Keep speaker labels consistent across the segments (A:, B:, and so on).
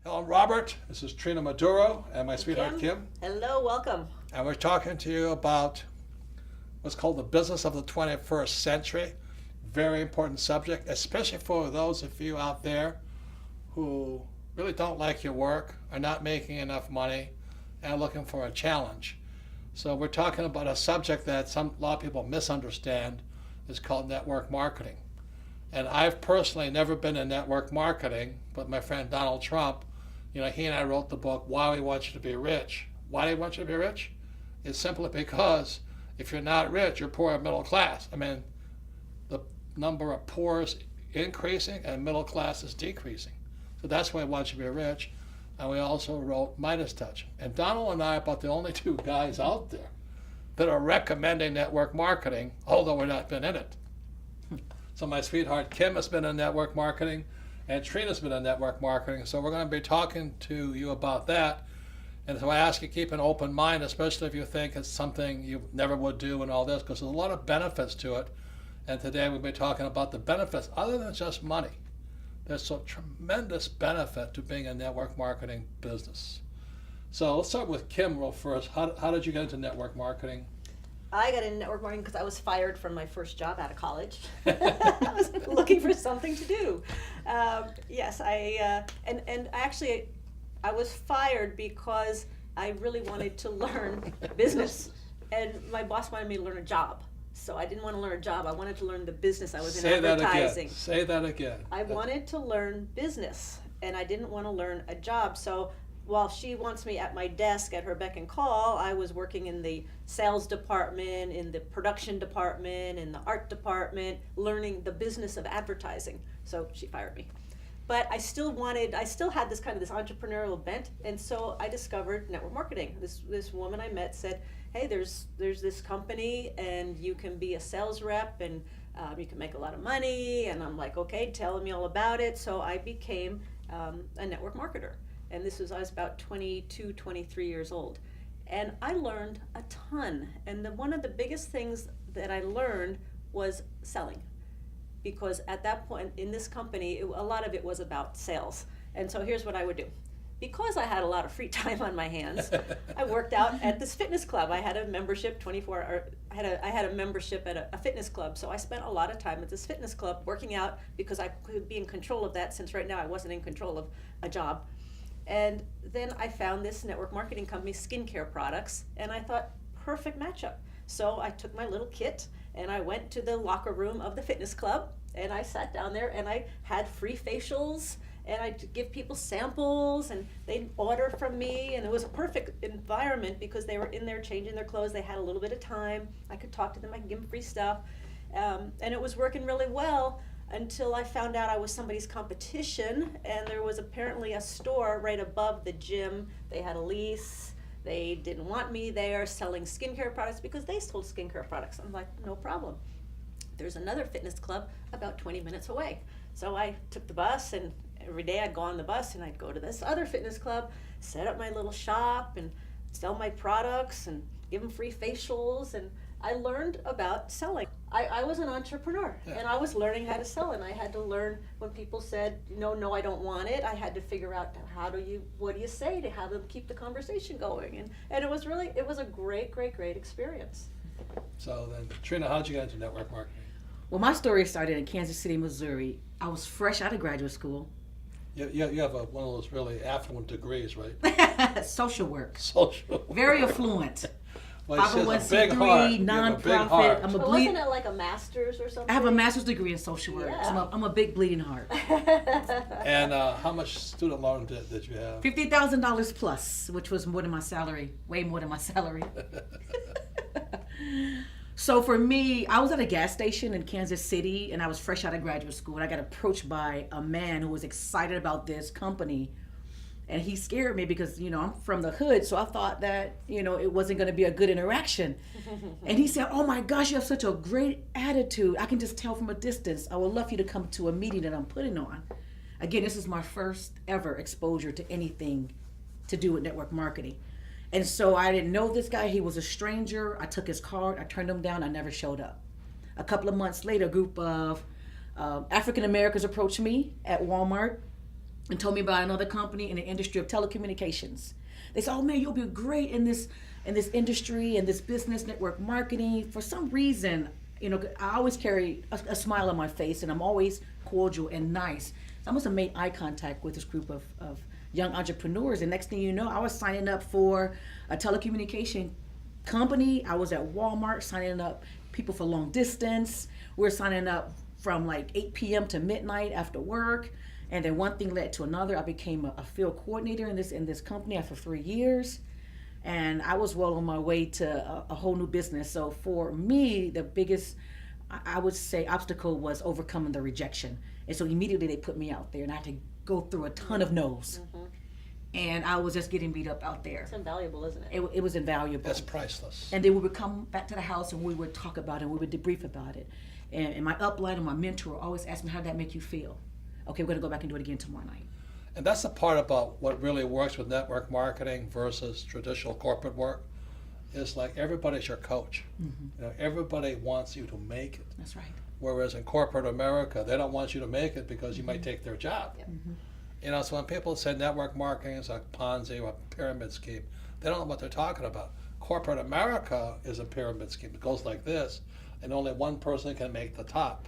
A: Hello, I'm Robert. This is Trina Maduro and my sweetheart Kim.
B: Hello, welcome.
A: And we're talking to you about what's called the business of the 21st century. Very important subject, especially for those of you out there who really don't like your work, are not making enough money, and are looking for a challenge. So we're talking about a subject that a lot of people misunderstand. It's called network marketing. And I've personally never been in network marketing, but my friend Donald Trump, he and I wrote the book, Why We Want You to Be Rich. Why do we want you to be rich? It's simply because if you're not rich, you're poor and middle class. I mean, the number of poor is increasing and middle class is decreasing. So that's why we want you to be rich. And we also wrote Midas Touch. And Donald and I are about the only two guys out there that are recommending network marketing, although we've not been in it. So my sweetheart Kim has been in network marketing, and Trina's been in network marketing. So we're going to be talking to you about that. And so I ask you to keep an open mind, especially if you think it's something you never would do and all this, because there's a lot of benefits to it. And today we'll be talking about the benefits other than just money. There's a tremendous benefit to being a network marketing business. So let's start with Kim real first. How did you get into network marketing?
B: I got into network marketing because I was fired from my first job out of college. I was looking for something to do. Yes, I was fired because I really wanted to learn business, and my boss wanted me to learn a job. So I didn't want to learn a job. I wanted to learn the business. I was in advertising.
A: Say that again.
B: I wanted to learn business, and I didn't want to learn a job. So while she wants me at my desk at her beck and call, I was working in the sales department, in the production department, in the art department, learning the business of advertising. So she fired me. But I still had this entrepreneurial bent, and so I discovered network marketing. This woman I met said, hey, there's this company, and you can be a sales rep, and you can make a lot of money. And I'm like, okay, tell me all about it. So I became a network marketer. And I was about 22, 23 years old. And I learned a ton. And one of the biggest things that I learned was selling. Because at that point in this company, a lot of it was about sales. And so here's what I would do. Because I had a lot of free time on my hands, I worked out at this fitness club. I had a membership, I had a membership at a fitness club. So I spent a lot of time at this fitness club working out because I could be in control of that, since right now I wasn't in control of a job. And then I found this network marketing company, skincare products, and I thought, perfect matchup. So I took my little kit and I went to the locker room of the fitness club, and I sat down there and I had free facials, and I'd give people samples, and they'd order from me, and it was a perfect environment because they were in there changing their clothes. They had a little bit of time. I could talk to them, I could give them free stuff, and it was working really well. Until I found out I was somebody's competition, and there was apparently a store right above the gym. They had a lease. They didn't want me there selling skincare products because they sold skincare products. I'm like, no problem. There's another fitness club about 20 minutes away. So I took the bus, and every day I'd go on the bus and I'd go to this other fitness club, set up my little shop and sell my products and give them free facials, and I learned about selling. I was an entrepreneur, and I was learning how to sell, and I had to learn when people said, no, I don't want it. I had to figure out what do you say to have them keep the conversation going, and it was a great experience.
A: So then, Trina, how'd you get into network marketing?
C: Well, my story started in Kansas City, Missouri. I was fresh out of graduate school.
A: You have one of those really affluent degrees, right?
C: Social work.
A: Social work.
C: Very affluent.
A: Well,
C: 501c3, nonprofit.
B: Wasn't it like a master's or something?
C: I have a master's degree in social work.
B: Yeah.
C: So I'm a big bleeding heart.
A: And how much student loan did you have?
C: $50,000 plus, which was more than my salary, way more than my salary. So for me, I was at a gas station in Kansas City, and I was fresh out of graduate school, and I got approached by a man who was excited about this company. And he scared me because, I'm from the hood, so I thought that, it wasn't going to be a good interaction. And he said, oh my gosh, you have such a great attitude. I can just tell from a distance. I would love you to come to a meeting that I'm putting on. Again, this is my first ever exposure to anything to do with network marketing. And so I didn't know this guy. He was a stranger. I took his card. I turned him down. I never showed up. A couple of months later, a group of African Americans approached me at Walmart. and told me about another company in the industry of telecommunications. They said, "Oh man, you'll be great in this industry and this business network marketing." For some reason, I always carry a smile on my face, and I'm always cordial and nice. So I must have made eye contact with this group of young entrepreneurs, and next thing you know, I was signing up for a telecommunication company. I was at Walmart signing up people for long distance. We were signing up from like 8 p.m. to midnight after work. And then one thing led to another. I became a field coordinator in this company after 3 years. And I was well on my way to a whole new business. So for me, the biggest, I would say, obstacle was overcoming the rejection. And so immediately they put me out there, and I had to go through a ton of no's. Mm-hmm. And I was just getting beat up out there.
B: It's invaluable, isn't it?
C: It was invaluable.
A: That's priceless.
C: And then we would come back to the house and we would talk about it, and we would debrief about it. And my upline and my mentor always asked me, "How did that make you feel?" "Okay, we're going to go back and do it again tomorrow night."
A: And that's the part about what really works with network marketing versus traditional corporate work. Is like everybody's your coach. Mm-hmm. Everybody wants you to make it.
C: That's right.
A: Whereas in corporate America, they don't want you to make it because you might take their job. Yep. Mm-hmm. So when people say network marketing is a Ponzi or a pyramid scheme, they don't know what they're talking about. Corporate America is a pyramid scheme. It goes like this, and only one person can make the top.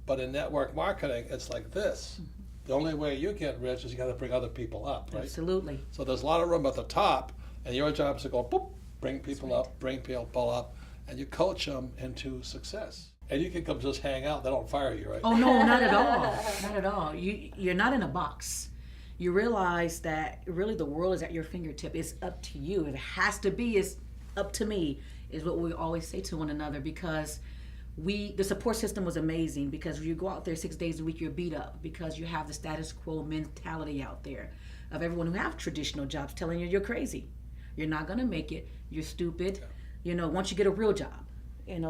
A: But in network marketing, it's like this. Mm-hmm. The only way you get rich is you got to bring other people up, right?
C: Absolutely.
A: So there's a lot of room at the top, and your job is to go, boop, bring people up, bring people up, and you coach them into success. And you can come just hang out. They don't fire you, right?
C: Oh, no, not at all. Not at all. You're not in a box. You realize that really the world is at your fingertip. It's up to you. If it has to be, it's up to me, is what we always say to one another, because the support system was amazing, because you go out there 6 days a week, you're beat up because you have the status quo mentality out there of everyone who have traditional jobs telling you you're crazy. You're not going to make it. You're stupid. Once you get a real job.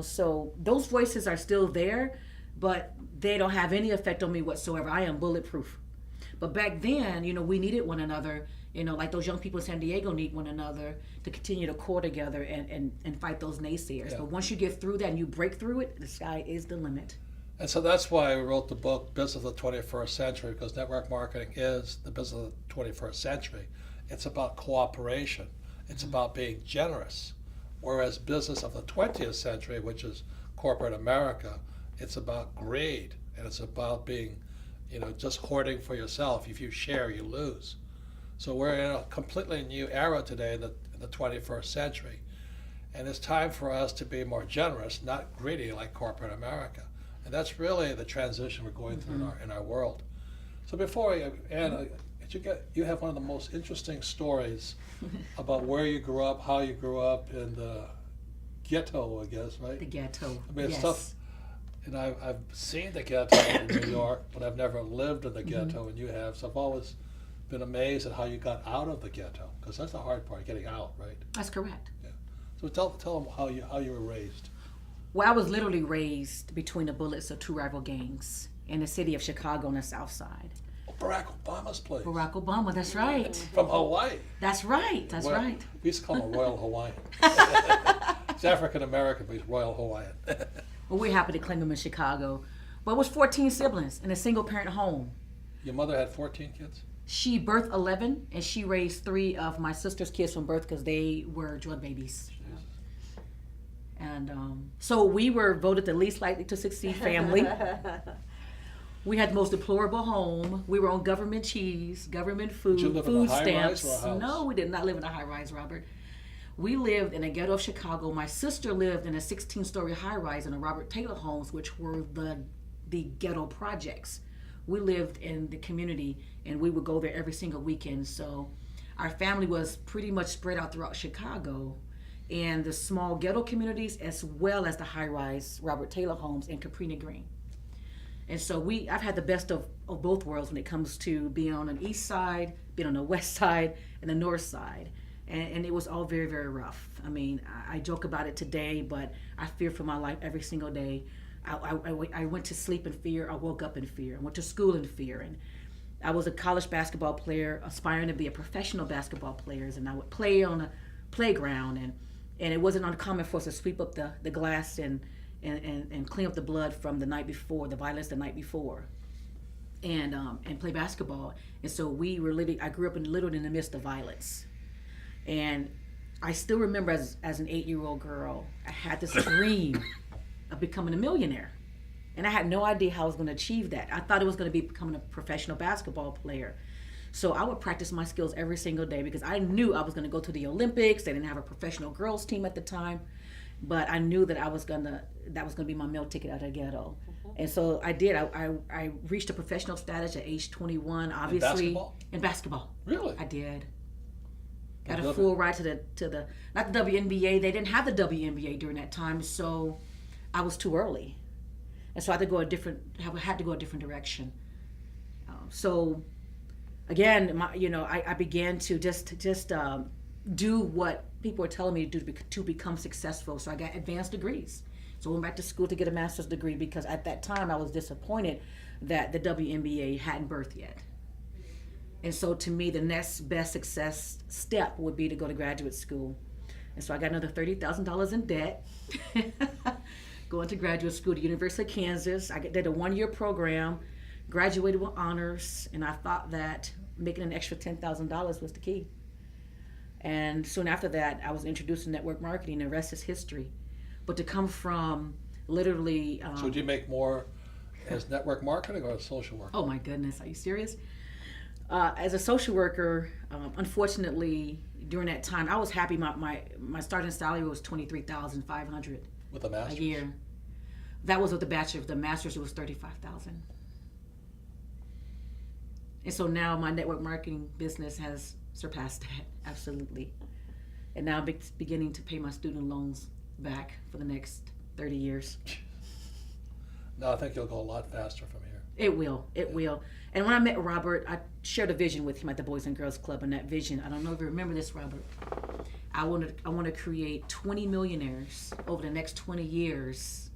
C: So those voices are still there, but they don't have any effect on me whatsoever. I am bulletproof. But back then, we needed one another, like those young people in San Diego need one another to continue to core together and fight those naysayers. Yeah. But once you get through that and you break through it, the sky is the limit.
A: And so that's why we wrote the book, Business of the 21st Century, because network marketing is the business of the 21st century. It's about cooperation. It's about being generous. Whereas business of the 20th century, which is corporate America, it's about greed, and it's about being, just hoarding for yourself. If you share, you lose. So we're in a completely new era today in the 21st century. And it's time for us to be more generous, not greedy like corporate America. And that's really the transition we're going through in our world. So before Anna, you have one of the most interesting stories about where you grew up, how you grew up in the ghetto, I guess, right?
C: The ghetto.
A: I mean,
C: yes.
A: Stuff. And I've seen the ghetto in New York, but I've never lived in the ghetto, and you have. So I've always been amazed at how you got out of the ghetto, because that's the hard part, getting out, right?
C: That's correct.
A: Yeah. So tell them how you were raised.
C: Well, I was literally raised between the bullets of two rival gangs in the city of Chicago on the south side.
A: Barack Obama's place.
C: Barack Obama, that's right.
A: From Hawaii.
C: That's right, right.
A: We used to call him a Royal Hawaiian. He's African American, but he's Royal Hawaiian.
C: Well, we're happy to claim him in Chicago. But it was 14 siblings in a single parent home.
A: Your mother had 14 kids?
C: She birthed 11, and she raised 3 of my sister's kids from birth because they were drug babies. And so we were voted the least likely to succeed family. We had the most deplorable home. We were on government cheese, government food,
A: did you live
C: food
A: in a high-rise
C: stamps.
A: or a house?
C: No, we did not live in a high-rise, Robert. We lived in a ghetto of Chicago. My sister lived in a 16-story high-rise in the Robert Taylor homes, which were the ghetto projects. We lived in the community, and we would go there every single weekend. So our family was pretty much spread out throughout Chicago, and the small ghetto communities, as well as the high-rise Robert Taylor homes in Cabrini Green. And so I've had the best of both worlds when it comes to being on the east side, being on the west side, and the north side. And it was all very, very rough. I mean, I joke about it today, but I fear for my life every single day. I went to sleep in fear. I woke up in fear. I went to school in fear. And I was a college basketball player, aspiring to be a professional basketball player. And I would play on a playground. And it wasn't uncommon for us to sweep up the glass and clean up the blood from the night before, the violence the night before. and play basketball. And so I grew up literally in the midst of violence. And I still remember as an 8-year-old girl, I had this dream of becoming a millionaire. And I had no idea how I was going to achieve that. I thought it was going to be becoming a professional basketball player. So I would practice my skills every single day because I knew I was going to go to the Olympics. They didn't have a professional girls team at the time, but I knew that that was going to be my meal ticket out of the ghetto. And so I did. I reached a professional status at age 21. Obviously, in basketball.
A: Really?
C: I did. Got a full ride to the not the WNBA. They didn't have the WNBA during that time, so I was too early, and so I had to go a different direction. So again, I began to just do what people were telling me to do to become successful. So I got advanced degrees. So I went back to school to get a master's degree because at that time I was disappointed that the WNBA hadn't birthed yet. And so to me, the next best success step would be to go to graduate school. And so I got another $30,000 in debt, going to graduate school at the University of Kansas. I did a 1-year program, graduated with honors, and I thought that making an extra $10,000 was the key. And soon after that, I was introduced to network marketing, and the rest is history. But to come from literally...
A: So do you make more as network marketing or as social work?
C: Oh my goodness, are you serious? As a social worker, unfortunately, during that time, I was happy. My starting salary was $23,500
A: with a master's?
C: a year. That was with the bachelor's. The master's, it was $35,000. And so now my network marketing business has surpassed that, absolutely. And now I'm beginning to pay my student loans back for the next 30 years.
A: No, I think you'll go a lot faster from here.
C: It will. And when I met Robert, I shared a vision with him at the Boys and Girls Club, and that vision, I don't know if you remember this, Robert, I want to create 20 millionaires over the next 20 years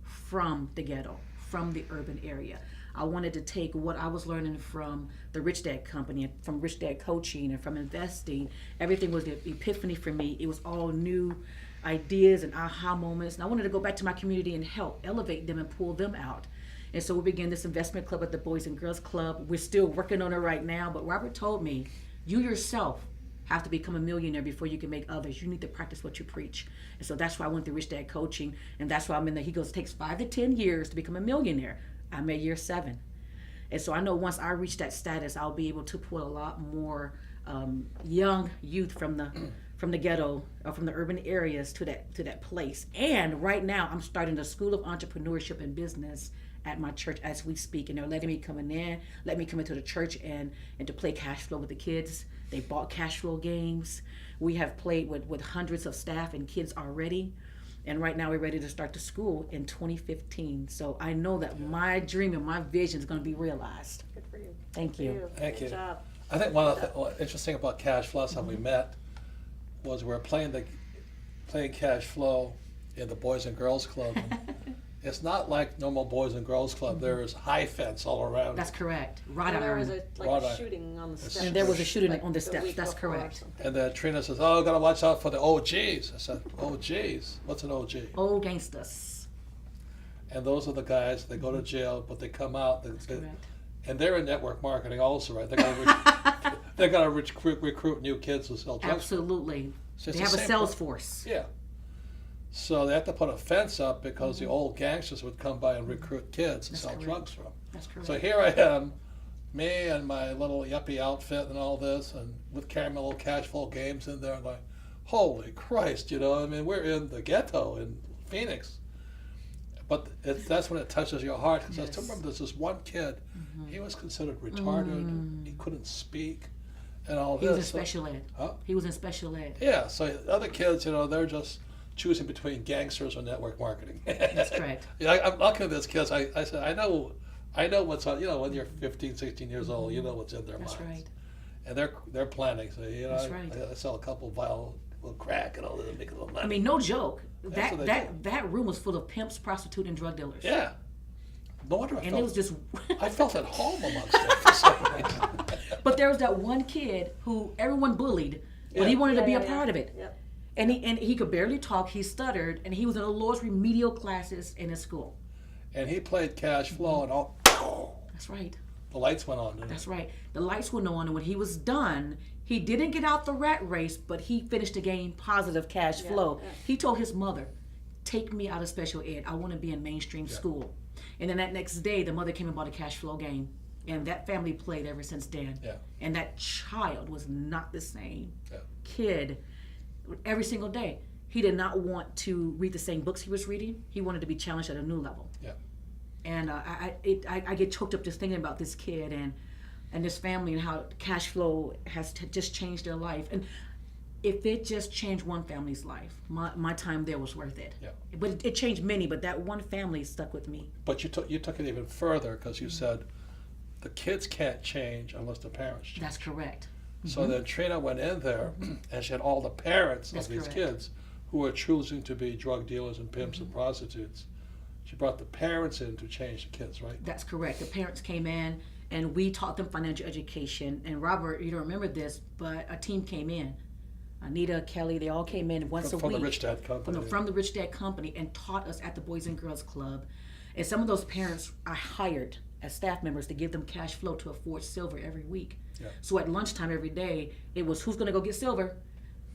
C: from the ghetto, from the urban area. I wanted to take what I was learning from the Rich Dad Company, from Rich Dad Coaching, and from investing. Everything was the epiphany for me. It was all new ideas and aha moments. And I wanted to go back to my community and help elevate them and pull them out. And so we began this investment club at the Boys and Girls Club. We're still working on it right now, but Robert told me, you yourself have to become a millionaire before you can make others. You need to practice what you preach. And so that's why I went through Rich Dad Coaching, and that's why I'm in there. He goes, it takes 5 to 10 years to become a millionaire. I'm at year 7. And so I know once I reach that status, I'll be able to pull a lot more young youth from the ghetto or from the urban areas to that place. And right now I'm starting a school of entrepreneurship and business at my church as we speak, and they're letting me come into the church and to play cash flow with the kids. They bought cash flow games. We have played with hundreds of staff and kids already, and right now we're ready to start the school in 2015. So I know that my dream and my vision is going to be realized.
B: Good for you.
C: Thank you.
A: Thank you.
B: Good job.
A: I think one of the interesting about cash flow, last time we met, was we were playing cash flow in the Boys and Girls Club. It's not like normal Boys and Girls Club. There is high fence all around.
C: That's correct. Wrought
B: And there
C: iron.
B: was
A: Wrought iron.
B: a shooting on the steps.
C: And there was a shooting on the
B: the
C: steps.
B: week
C: That's
B: before or
C: correct.
B: something.
A: And then Trina says, "Oh, gotta watch out for the OGs." I said, "OGs? What's an OG?"
C: Old gangsters.
A: And those are the guys. They go to jail, but they come out.
C: That's correct.
A: And they're in network marketing also, right? They gotta recruit new kids to sell drugs.
C: Absolutely.
A: So it's
C: They
A: the
C: have a
A: same
C: sales
A: pro-
C: force.
A: Yeah. So they have to put a fence up because the old gangsters would come by and recruit kids and
C: That's
A: sell
C: correct.
A: drugs for them.
C: That's correct.
A: So here I am, me and my little yuppie outfit and all this, and with carrying my little cash flow games in there, and like, holy Christ, I mean, we're in the ghetto in Phoenix. But that's when it touches your heart, because I still
C: Yes.
A: remember there's this one kid, he was considered retarded, he couldn't speak, and all
C: He
A: this.
C: was in special ed.
A: Huh?
C: He was in special ed.
A: Yeah, so the other kids, they're just choosing between gangsters or network marketing.
C: That's correct.
A: Yeah, I'm looking at these kids. I said, I know what's on. When you're 15, 16 years old, you know what's in their
C: That's
A: minds.
C: right.
A: And they're planning. So
C: That's right.
A: I sell a couple vial, little crack, and all that, make a little money.
C: I mean, no joke.
A: That's what they
C: That room was full of pimps, prostitutes, and drug dealers.
A: Yeah. No wonder
C: And it was just.
A: I felt at home amongst them for some reason.
C: But there was that one kid who everyone bullied, but
A: Yeah.
C: he wanted to be a
B: Yeah.
C: part of it.
B: Yep.
C: And he could barely talk. He stuttered, and he was in the lowest remedial classes in his school.
A: And he played cash flow and all.
C: That's right.
A: The lights went on.
C: That's right. The lights went on, and when he was done, he didn't get out the rat race, but he finished the game positive cash flow.
B: Yeah.
C: He told his mother, take me out of special ed. I want to be in mainstream school. And then that next day, the mother came and bought a cash flow game. And that family played ever since then.
A: Yeah.
C: And that child was not the same
A: Yeah.
C: kid every single day. He did not want to read the same books he was reading. He wanted to be challenged at a new level.
A: Yeah.
C: And I get choked up just thinking about this kid and this family and how cash flow has just changed their life. And if it just changed one family's life, my time there was worth it.
A: Yeah.
C: But it changed many, but that one family stuck with me.
A: But you took it even further because you said the kids can't change unless the parents change.
C: That's correct.
A: So then Trina went in there and she had all the parents
C: That's
A: of these
C: correct.
A: kids who were choosing to be drug dealers and pimps and prostitutes. She brought the parents in to change the kids, right?
C: That's correct. The parents came in and we taught them financial education. And Robert, you don't remember this, but a team came in. Anita, Kelly, they all came in once a
A: From
C: week.
A: the Rich Dad Company.
C: From the Rich Dad Company and taught us at the Boys and Girls Club. And some of those parents I hired as staff members to give them cash flow to afford silver every week.
A: Yeah.
C: So at lunchtime every day, it was who's going to go get silver.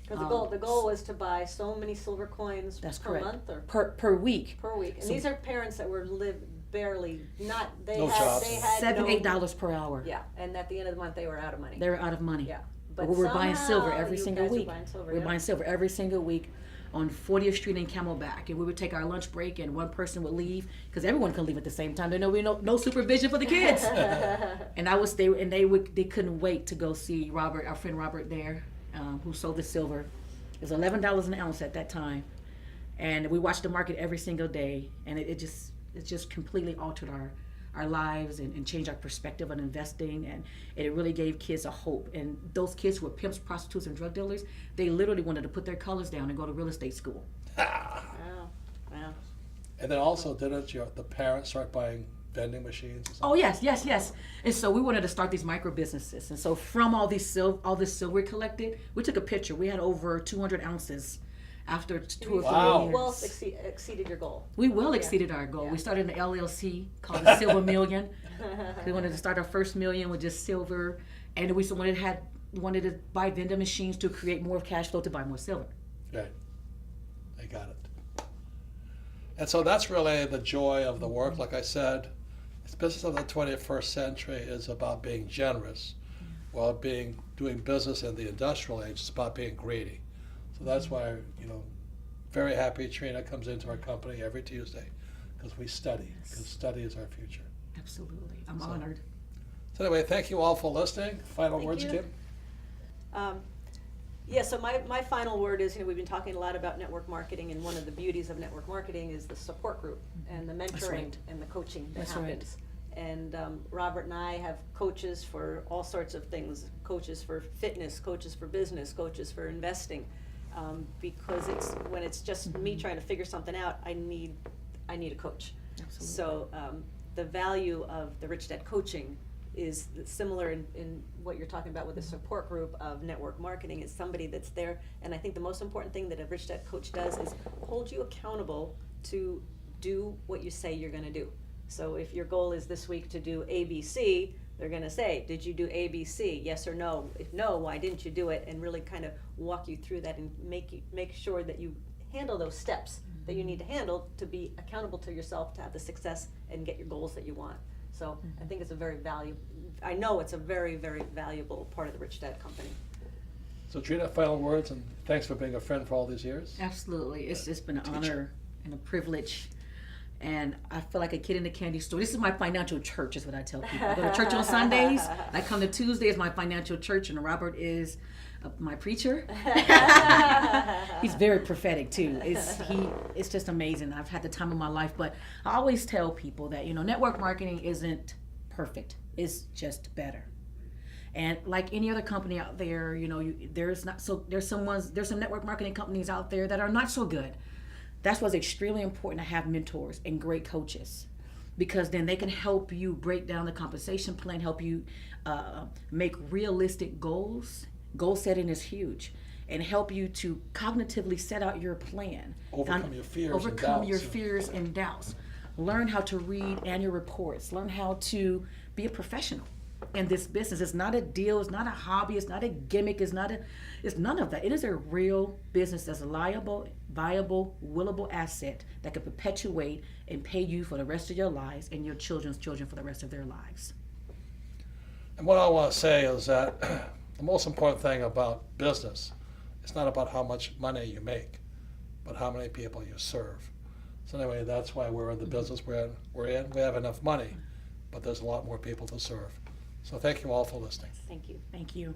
B: Because the goal was to buy so many silver coins
C: That's
B: per
C: correct.
B: month or
C: Per week.
B: per week. And
C: So-
B: these are parents that were barely not they
A: No
B: had
A: jobs.
B: they had
C: $7,
B: no,
C: $8 per hour.
B: Yeah, and at the end of the month they were out of money.
C: They were out of money.
B: Yeah.
C: But we were buying silver
B: somehow
C: every
B: you
C: single
B: guys were
C: week.
B: buying silver,
C: We were
B: yeah.
C: buying silver every single week on 40th Street in Camelback. And we would take our lunch break and one person would leave because everyone could leave at the same time. There no supervision for the kids. And they couldn't wait to go see Robert, our friend Robert there, who sold the silver. It was $11 an ounce at that time. And we watched the market every single day, and it just completely altered our lives and changed our perspective on investing, and it really gave kids a hope. And those kids who were pimps, prostitutes, and drug dealers, they literally wanted to put their colors down and go to real estate school.
B: Wow. Wow.
A: And then also, didn't the parents start buying vending machines or something?
C: Oh yes. And so we wanted to start these micro businesses. And so from all this silver we collected, we took a picture. We had over 200 ounces after 2 or 3
A: Wow.
C: years.
B: Well, exceeded your goal.
C: We well exceeded our goal.
B: Yeah.
C: We started an LLC called the Silver Million. We wanted to start our first million with just silver, and we wanted to buy vending machines to create more cash flow to buy more silver.
A: Right. I got it. And so that's really the joy of the work. Like I said, the business of the 21st century is about being generous, while doing business in the industrial age is about being greedy. So that's why, very happy Trina comes into our company every Tuesday, because we study, because study is our future.
C: Absolutely. I'm honored.
A: So anyway, thank you all for listening. Final
B: Thank
A: words,
B: you.
A: Kim?
B: Yeah, so my final word is, we've been talking a lot about network marketing, and one of the beauties of network marketing is the support group and the mentoring
C: right.
B: and the coaching that
C: That's right.
B: happens. And Robert and I have coaches for all sorts of things, coaches for fitness, coaches for business, coaches for investing, because when it's just me trying to figure something out, I need a coach.
C: Absolutely.
B: So the value of the Rich Dad coaching is similar in what you're talking about with the support group of network marketing. Is somebody that's there, and I think the most important thing that a Rich Dad coach does is hold you accountable to do what you say you're going to do. So if your goal is this week to do ABC, they're going to say, did you do ABC? Yes or no? If no, why didn't you do it? And really kind of walk you through that and make sure that you handle those steps that you need to handle to be accountable to yourself, to have the success and get your goals that you want. So I think it's I know it's a very, very valuable part of the Rich Dad Company.
A: So Trina, final words, and thanks for being a friend for all these years.
C: Absolutely. It's been an honor and a privilege. And I feel like a kid in a candy store. This is my financial church, is what I tell people. I go to church on Sundays. I come to Tuesday as my financial church, and Robert is my preacher. He's very prophetic too. It's just amazing. I've had the time of my life. But I always tell people that network marketing isn't perfect. It's just better. And like any other company out there, there's some network marketing companies out there that are not so good. That's why it's extremely important to have mentors and great coaches, because then they can help you break down the compensation plan, help you make realistic goals. Goal setting is huge, and help you to cognitively set out your plan.
A: Overcome your fears and
C: Overcome
A: doubts.
C: your fears and doubts. Learn how to read annual reports. Learn how to be a professional in this business. It's not a deal, it's not a hobby, it's not a gimmick, it's none of that. It is a real business that's a viable, willable asset that could perpetuate and pay you for the rest of your lives and your children's children for the rest of their lives.
A: And what I want to say is that the most important thing about business is not about how much money you make, but how many people you serve. So anyway, that's why we're in the business we're in. We have enough money, but there's a lot more people to serve. So thank you all for listening.
B: Thank you.
C: Thank you.